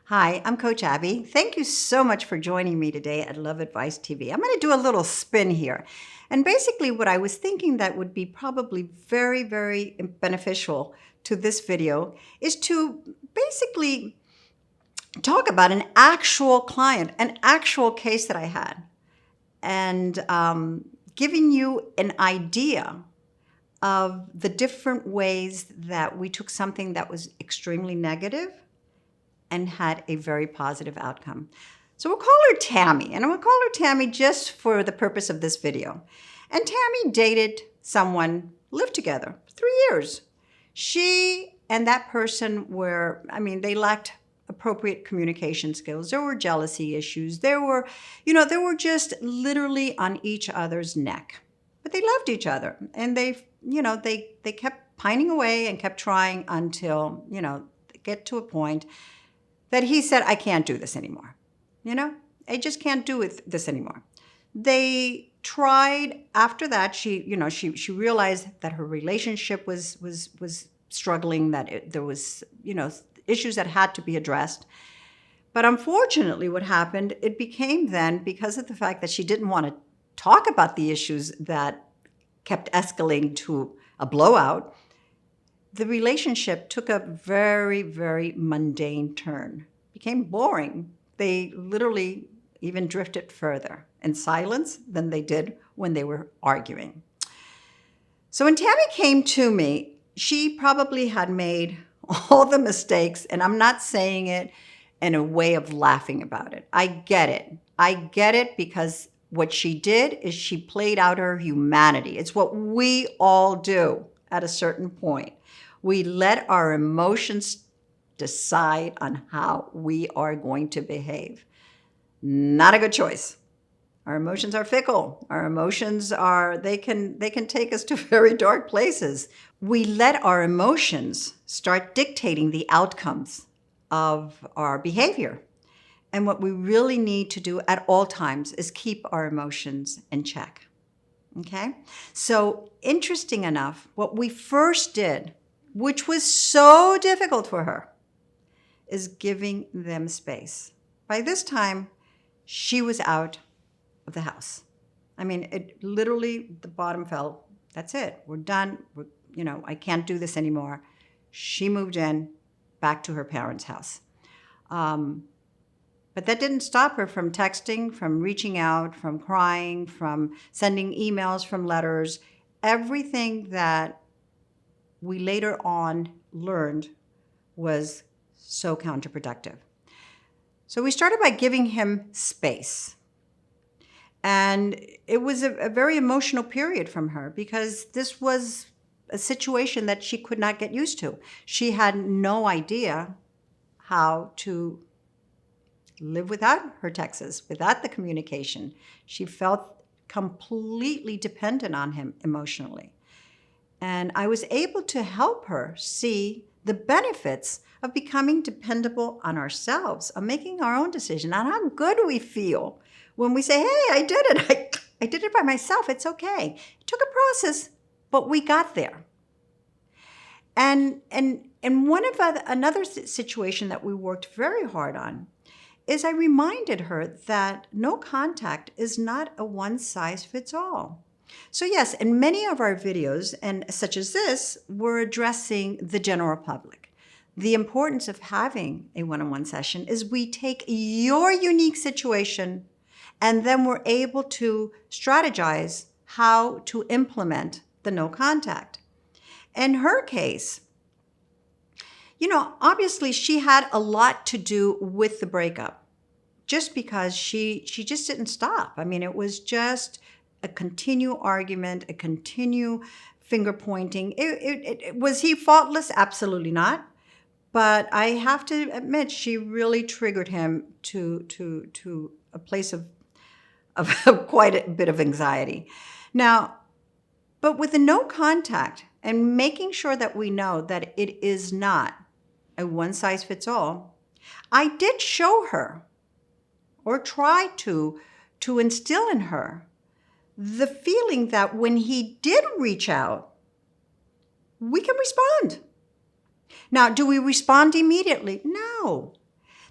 Hi, I'm Coach Abby. Thank you so much for joining me today at Love Advice TV. I'm going to do a little spin here. And basically what I was thinking that would be probably very, very beneficial to this video is to basically talk about an actual client, an actual case that I had, and giving you an idea of the different ways that we took something that was extremely negative and had a very positive outcome. So we'll call her Tammy, and we'll call her Tammy just for the purpose of this video. And Tammy dated someone, lived together for 3 years. She and that person were, they lacked appropriate communication skills. There were jealousy issues. There were just literally on each other's neck. But they loved each other, and they kept pining away and kept trying until, get to a point that he said, I can't do this anymore. I just can't do this anymore. They tried after that. She realized that her relationship was struggling, that there was, issues that had to be addressed. But unfortunately, what happened, it became then, because of the fact that she didn't want to talk about the issues that kept escalating to a blowout, the relationship took a very, very mundane turn, became boring. They literally even drifted further in silence than they did when they were arguing. So when Tammy came to me, she probably had made all the mistakes, and I'm not saying it in a way of laughing about it. I get it. I get it, because what she did is she played out her humanity. It's what we all do at a certain point. We let our emotions decide on how we are going to behave. Not a good choice. Our emotions are fickle. Our emotions they can take us to very dark places. We let our emotions start dictating the outcomes of our behavior. And what we really need to do at all times is keep our emotions in check. Okay? So interesting enough, what we first did, which was so difficult for her, is giving them space. By this time, she was out of the house. It literally, the bottom fell. That's it. We're done. I can't do this anymore. She moved in back to her parents' house. But that didn't stop her from texting, from reaching out, from crying, from sending emails, from letters. Everything that we later on learned was so counterproductive. So we started by giving him space. And it was a very emotional period from her, because this was a situation that she could not get used to. She had no idea how to live without her texts, without the communication. She felt completely dependent on him emotionally. And I was able to help her see the benefits of becoming dependable on ourselves, of making our own decision, on how good we feel when we say, hey, I did it. I did it by myself. It's okay. It took a process, but we got there. And another situation that we worked very hard on is I reminded her that no contact is not a one-size-fits-all. So yes, in many of our videos, and such as this, we're addressing the general public. The importance of having a one-on-one session is we take your unique situation, and then we're able to strategize how to implement the no contact. In her case, obviously she had a lot to do with the breakup, just because she just didn't stop. It was just a continual argument, a continual finger pointing. Was he faultless? Absolutely not. But I have to admit, she really triggered him to a place of quite a bit of anxiety. Now, but with the no contact and making sure that we know that it is not a one-size-fits-all, I did show her, or try to instill in her, the feeling that when he did reach out, we can respond. Now, do we respond immediately? No.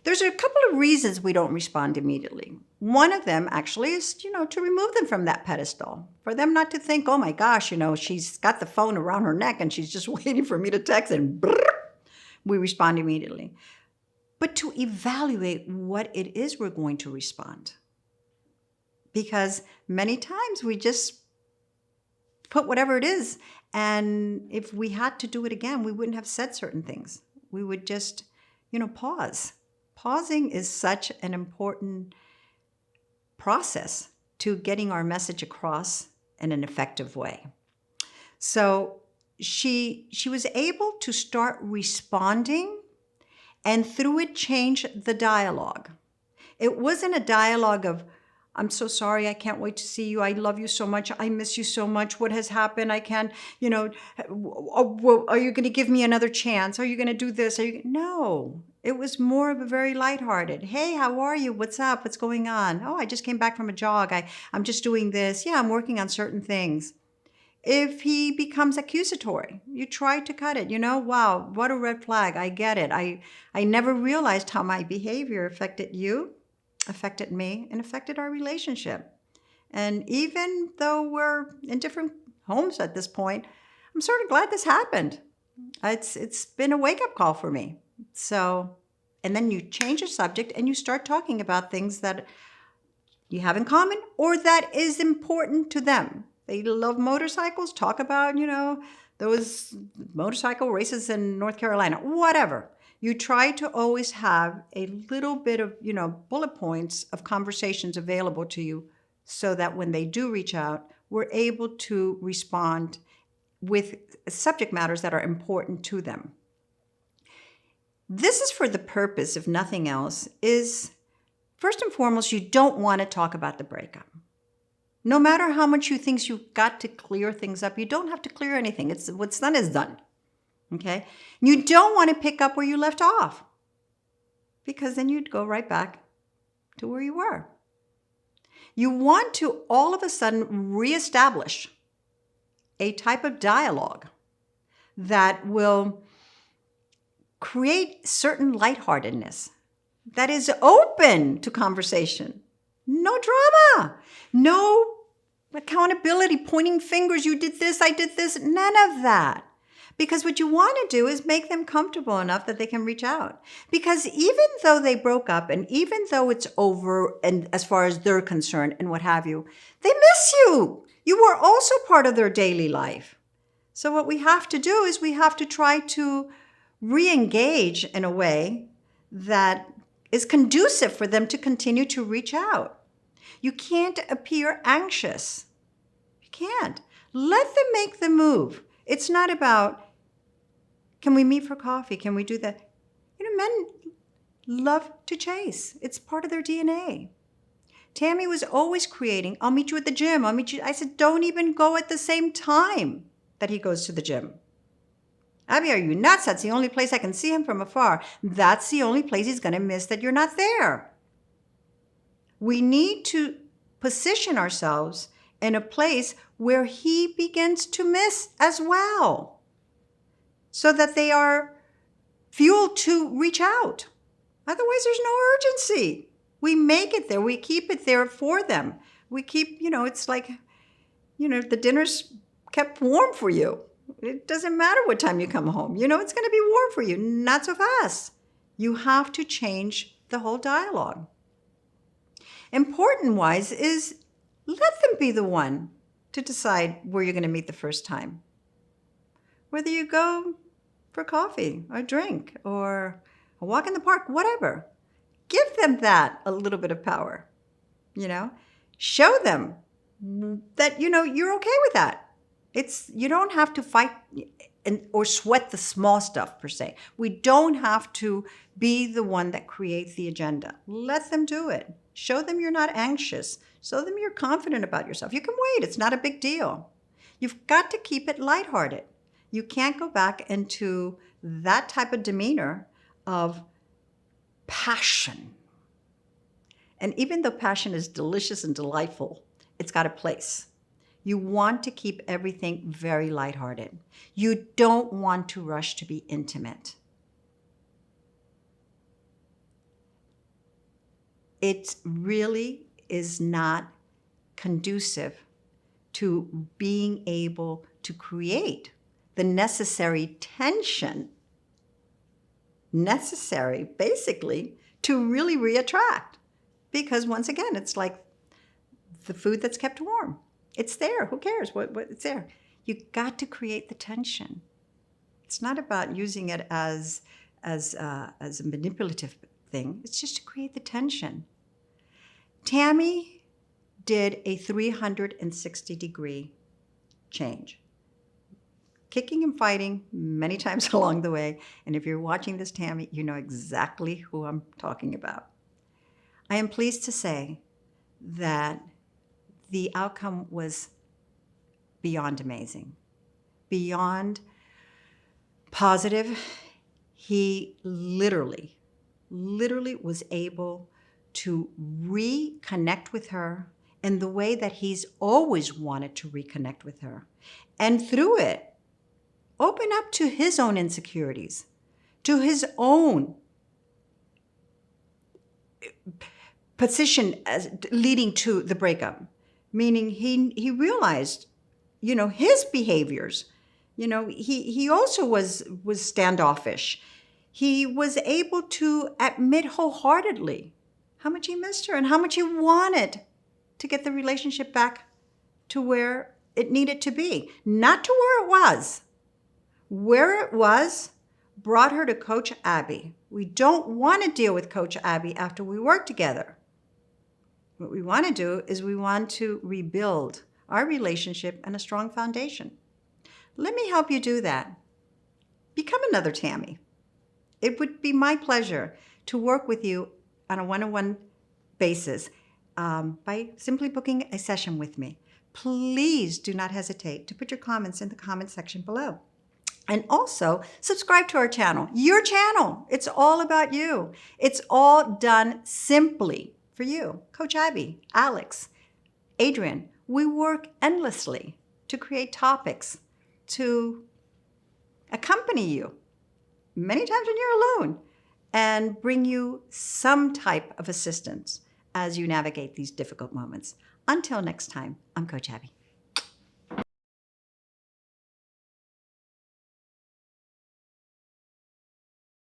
There's a couple of reasons we don't respond immediately. One of them actually is, to remove them from that pedestal, for them not to think, oh my gosh, she's got the phone around her neck and she's just waiting for me to text, and brrr, we respond immediately. But to evaluate what it is we're going to respond. Because many times we just put whatever it is, and if we had to do it again, we wouldn't have said certain things. We would just, pause. Pausing is such an important process to getting our message across in an effective way. So she was able to start responding, and through it change the dialogue. It wasn't a dialogue of, I'm so sorry, I can't wait to see you. I love you so much. I miss you so much. What has happened? I can't, are you going to give me another chance? Are you going to do this? No, it was more of a very lighthearted. Hey, how are you? What's up? What's going on? Oh, I just came back from a jog. I'm just doing this. Yeah, I'm working on certain things. If he becomes accusatory, you try to cut it. Wow, what a red flag. I get it. I never realized how my behavior affected you, affected me, and affected our relationship. And even though we're in different homes at this point, I'm sort of glad this happened. It's been a wake-up call for me. So, and then you change the subject and you start talking about things that you have in common or that is important to them. They love motorcycles. Talk about, those motorcycle races in North Carolina, whatever. You try to always have a little bit of, bullet points of conversations available to you so that when they do reach out, we're able to respond with subject matters that are important to them. This is for the purpose, if nothing else, is first and foremost, you don't want to talk about the breakup. No matter how much you think you've got to clear things up, you don't have to clear anything. It's what's done is done. Okay? You don't want to pick up where you left off, because then you'd go right back to where you were. You want to all of a sudden reestablish a type of dialogue that will create certain lightheartedness, that is open to conversation. No drama, no accountability, pointing fingers, you did this, I did this, none of that. Because what you want to do is make them comfortable enough that they can reach out. Because even though they broke up and even though it's over and as far as they're concerned and what have you, they miss you. You were also part of their daily life. So what we have to do is we have to try to re-engage in a way that is conducive for them to continue to reach out. You can't appear anxious. You can't. Let them make the move. It's not about, can we meet for coffee? Can we do that? Men love to chase. It's part of their DNA. Tammy was always creating, I'll meet you at the gym. I'll meet you. I said, don't even go at the same time that he goes to the gym. Abby, are you nuts? That's the only place I can see him from afar. That's the only place he's going to miss that you're not there. We need to position ourselves in a place where he begins to miss as well, so that they are fueled to reach out. Otherwise, there's no urgency. We make it there. We keep it there for them. We keep, it's like, the dinner's kept warm for you. It doesn't matter what time you come home. It's going to be warm for you. Not so fast. You have to change the whole dialogue. Important wise is let them be the one to decide where you're going to meet the first time. Whether you go for coffee or drink or a walk in the park, whatever. Give them that a little bit of power. Show them that, you're okay with that. You don't have to fight or sweat the small stuff per se. We don't have to be the one that creates the agenda. Let them do it. Show them you're not anxious. Show them you're confident about yourself. You can wait. It's not a big deal. You've got to keep it lighthearted. You can't go back into that type of demeanor of passion. And even though passion is delicious and delightful, it's got a place. You want to keep everything very lighthearted. You don't want to rush to be intimate. it really is not conducive to being able to create the necessary tension necessary, basically, to really reattract. Because once again, it's like the food that's kept warm. It's there. Who cares? What it's there. You got to create the tension. It's not about using it as a manipulative thing. It's just to create the tension. Tammy did a 360-degree change. Kicking and fighting many times along the way. And if you're watching this, Tammy, you know exactly who I'm talking about. I am pleased to say that the outcome was beyond amazing, beyond positive. He literally was able to reconnect with her in the way that he's always wanted to reconnect with her. And through it, open up to his own insecurities, to his own position as leading to the breakup. Meaning he realized, his behaviors. He also was standoffish. He was able to admit wholeheartedly how much he missed her and how much he wanted to get the relationship back to where it needed to be. Not to where it was. Where it was brought her to Coach Abby. We don't want to deal with Coach Abby after we work together. What we want to do is we want to rebuild our relationship and a strong foundation. Let me help you do that. Become another Tammy. It would be my pleasure to work with you on a one-on-one basis by simply booking a session with me. Please do not hesitate to put your comments in the comment section below. And also, subscribe to our channel. Your channel. It's all about you. It's all done simply for you. Coach Abby, Alex, Adrian, we work endlessly to create topics to accompany you many times when you're alone and bring you some type of assistance as you navigate these difficult moments. Until next time, I'm Coach Abby.